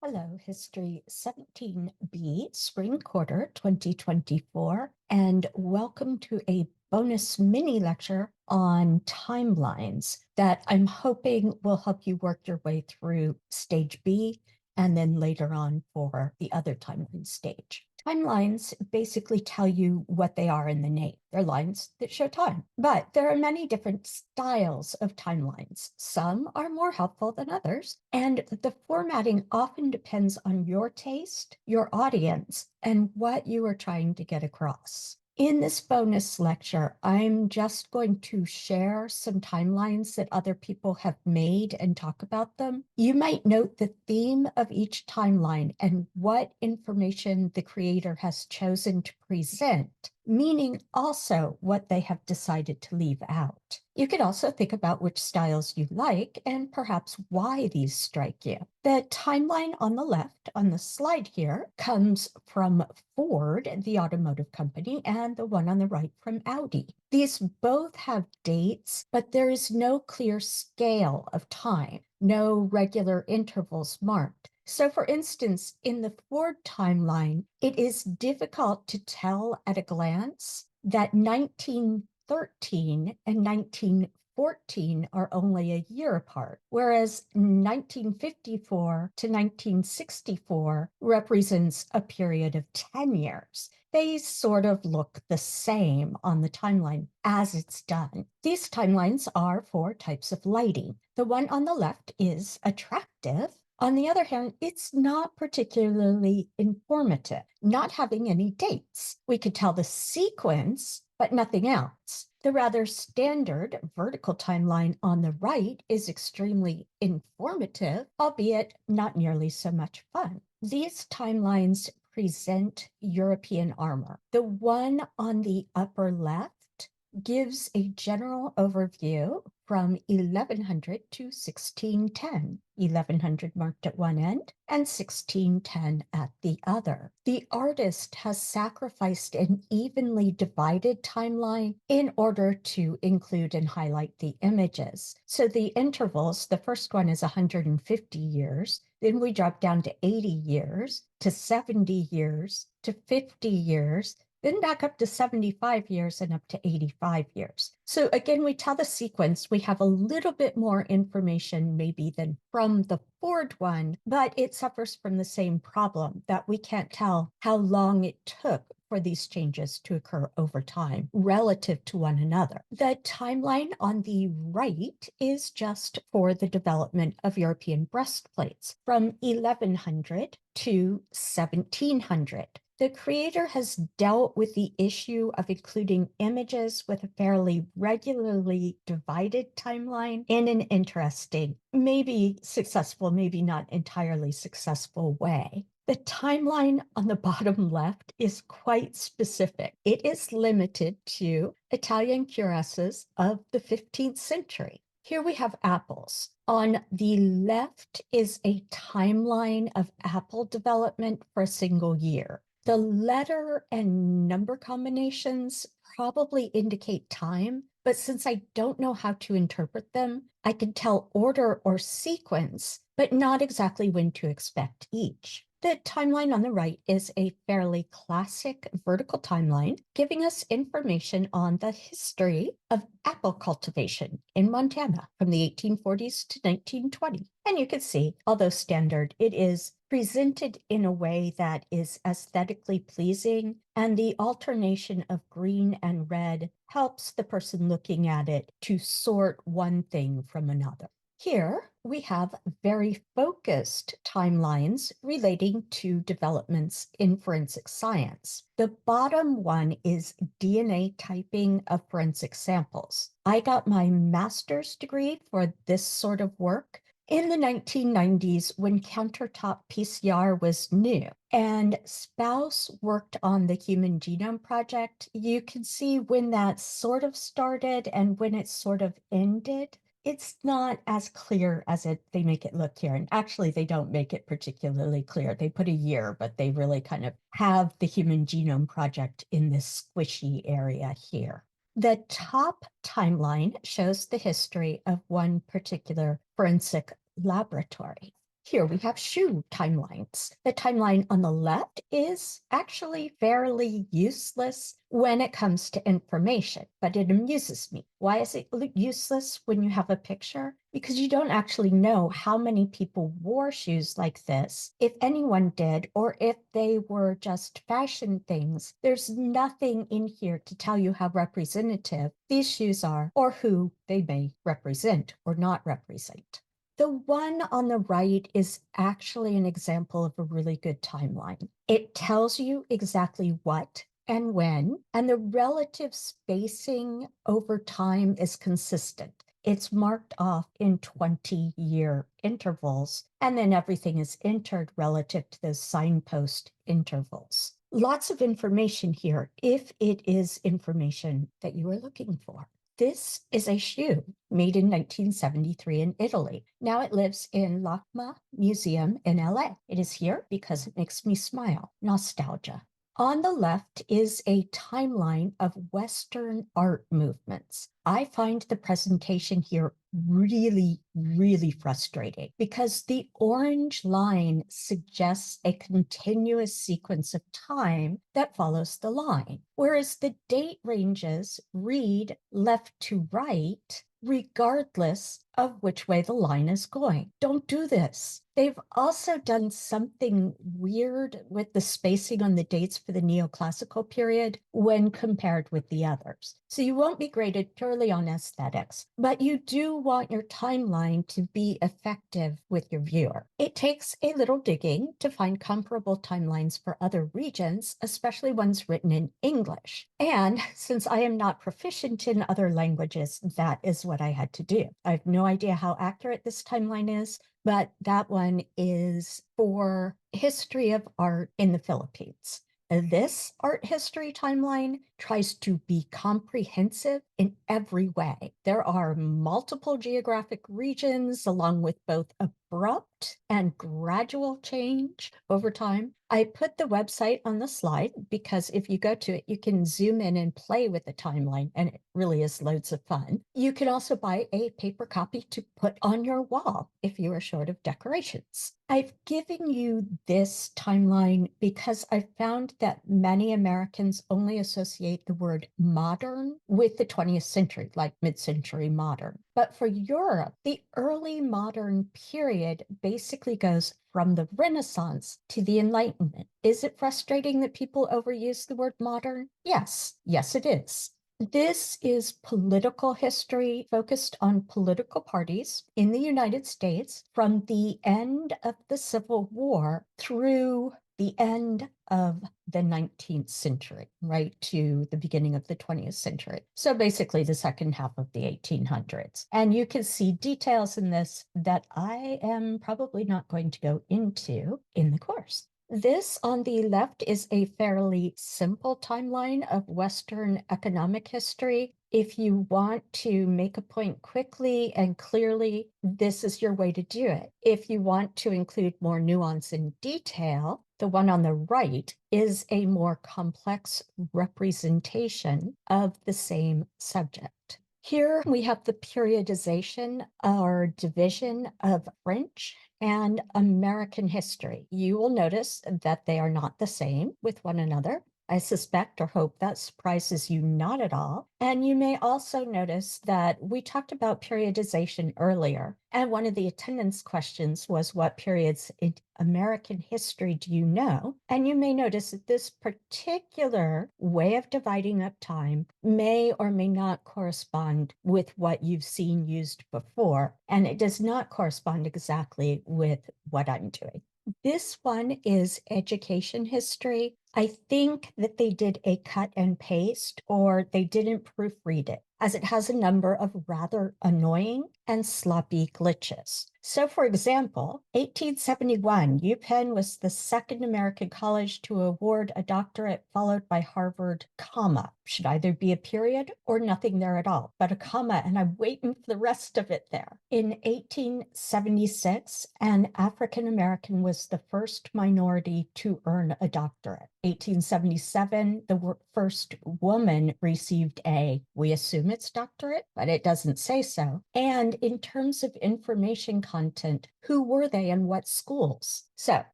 Hello, History 17B Spring Quarter 2024, and welcome to a bonus mini lecture on timelines that I'm hoping will help you work your way through stage B and then later on for the other timeline stage. Timelines basically tell you what they are in the name. They're lines that show time. But there are many different styles of timelines. Some are more helpful than others, and the formatting often depends on your taste, your audience, and what you are trying to get across. In this bonus lecture, I'm just going to share some timelines that other people have made and talk about them. You might note the theme of each timeline and what information the creator has chosen to present, meaning also what they have decided to leave out. You could also think about which styles you like and perhaps why these strike you. The timeline on the left on the slide here comes from Ford, the automotive company, and the one on the right from Audi. These both have dates, but there is no clear scale of time, no regular intervals marked. So for instance, in the Ford timeline, it is difficult to tell at a glance that 1913 and 1914 are only a year apart, whereas 1954 to 1964 represents a period of 10 years. They sort of look the same on the timeline as it's done. These timelines are for types of lighting. The one on the left is attractive. On the other hand, it's not particularly informative, not having any dates. We could tell the sequence, but nothing else. The rather standard vertical timeline on the right is extremely informative, albeit not nearly so much fun. These timelines present European armor. The one on the upper left gives a general overview from 1100 to 1610, 1100 marked at one end and 1610 at the other. The artist has sacrificed an evenly divided timeline in order to include and highlight the images. So the intervals, the first one is 150 years, then we drop down to 80 years, to 70 years, to 50 years, then back up to 75 years and up to 85 years. So again, we tell the sequence, we have a little bit more information maybe than from the Ford one, but it suffers from the same problem that we can't tell how long it took for these changes to occur over time relative to one another. The timeline on the right is just for the development of European breastplates from 1100 to 1700. The creator has dealt with the issue of including images with a fairly regularly divided timeline in an interesting, maybe successful, maybe not entirely successful way. The timeline on the bottom left is quite specific. It is limited to Italian cuirasses of the 15th century. Here we have apples. On the left is a timeline of apple development for a single year. The letter and number combinations probably indicate time, but since I don't know how to interpret them, I can tell order or sequence, but not exactly when to expect each. The timeline on the right is a fairly classic vertical timeline, giving us information on the history of apple cultivation in Montana from the 1840s to 1920. And you can see, although standard, it is presented in a way that is aesthetically pleasing, and the alternation of green and red helps the person looking at it to sort one thing from another. Here we have very focused timelines relating to developments in forensic science. The bottom one is DNA typing of forensic samples. I got my master's degree for this sort of work in the 1990s when countertop PCR was new, and Spouse worked on the Human Genome Project. You can see when that sort of started and when it sort of ended. It's not as clear as they make it look here. And actually, they don't make it particularly clear. They put a year, but they really kind of have the Human Genome Project in this squishy area here. The top timeline shows the history of one particular forensic laboratory. Here we have shoe timelines. The timeline on the left is actually fairly useless when it comes to information, but it amuses me. Why is it useless when you have a picture? Because you don't actually know how many people wore shoes like this, if anyone did, or if they were just fashion things. There's nothing in here to tell you how representative these shoes are or who they may represent or not represent. The one on the right is actually an example of a really good timeline. It tells you exactly what and when, and the relative spacing over time is consistent. It's marked off in 20-year intervals, and then everything is entered relative to those signpost intervals. Lots of information here if it is information that you are looking for. This is a shoe made in 1973 in Italy. Now it lives in LACMA Museum in LA. It is here because it makes me smile. Nostalgia. On the left is a timeline of Western art movements. I find the presentation here really, really frustrating because the orange line suggests a continuous sequence of time that follows the line, whereas the date ranges read left to right regardless of which way the line is going. Don't do this. They've also done something weird with the spacing on the dates for the neoclassical period when compared with the others. So you won't be graded purely on aesthetics, but you do want your timeline to be effective with your viewer. It takes a little digging to find comparable timelines for other regions, especially ones written in English. And since I am not proficient in other languages, that is what I had to do. I have no idea how accurate this timeline is, but that one is for history of art in the Philippines. This art history timeline tries to be comprehensive in every way. There are multiple geographic regions, along with both abrupt and gradual change over time. I put the website on the slide because if you go to it, you can zoom in and play with the timeline, and it really is loads of fun. You can also buy a paper copy to put on your wall if you are short of decorations. I've given you this timeline because I found that many Americans only associate the word modern with the 20th century, like mid-century modern. But for Europe, the early modern period basically goes from the Renaissance to the Enlightenment. Is it frustrating that people overuse the word modern? Yes, it is. This is political history focused on political parties in the United States from the end of the Civil War through the end of the 19th century, right to the beginning of the 20th century. So basically the second half of the 1800s. And you can see details in this that I am probably not going to go into in the course. This on the left is a fairly simple timeline of Western economic history. If you want to make a point quickly and clearly, this is your way to do it. If you want to include more nuance and detail, the one on the right is a more complex representation of the same subject. Here we have the periodization or division of French and American history. You will notice that they are not the same with one another. I suspect or hope that surprises you not at all. And you may also notice that we talked about periodization earlier. And one of the attendance questions was, what periods in American history do you know? And you may notice that this particular way of dividing up time may or may not correspond with what you've seen used before. And it does not correspond exactly with what I'm doing. This one is education history. I think that they did a cut and paste or they didn't proofread it, as it has a number of rather annoying and sloppy glitches. So for example, 1871, UPenn was the second American college to award a doctorate followed by Harvard, comma. Should either be a period or nothing there at all, but a comma, and I'm waiting for the rest of it there. In 1876, an African American was the first minority to earn a doctorate. 1877, the first woman received a, we assume it's doctorate, but it doesn't say so. And in terms of information content, who were they and what schools? So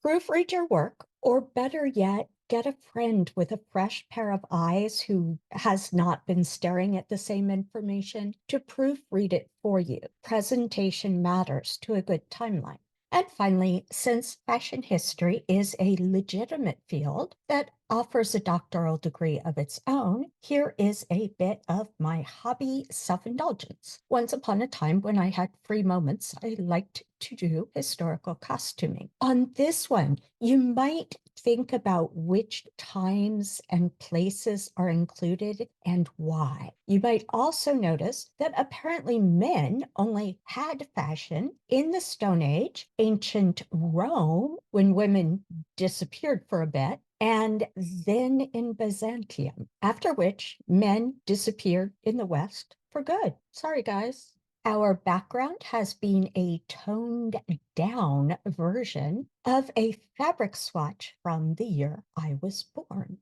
proofread your work, or better yet, get a friend with a fresh pair of eyes who has not been staring at the same information to proofread it for you. Presentation matters to a good timeline. And finally, since fashion history is a legitimate field that offers a doctoral degree of its own, here is a bit of my hobby self-indulgence. Once upon a time, when I had free moments, I liked to do historical costuming. On this one, you might think about which times and places are included and why. You might also notice that apparently men only had fashion in the Stone Age, ancient Rome, when women disappeared for a bit, and then in Byzantium, after which men disappeared in the West for good. Sorry, guys. Our background has been a toned down version of a fabric swatch from the year I was born.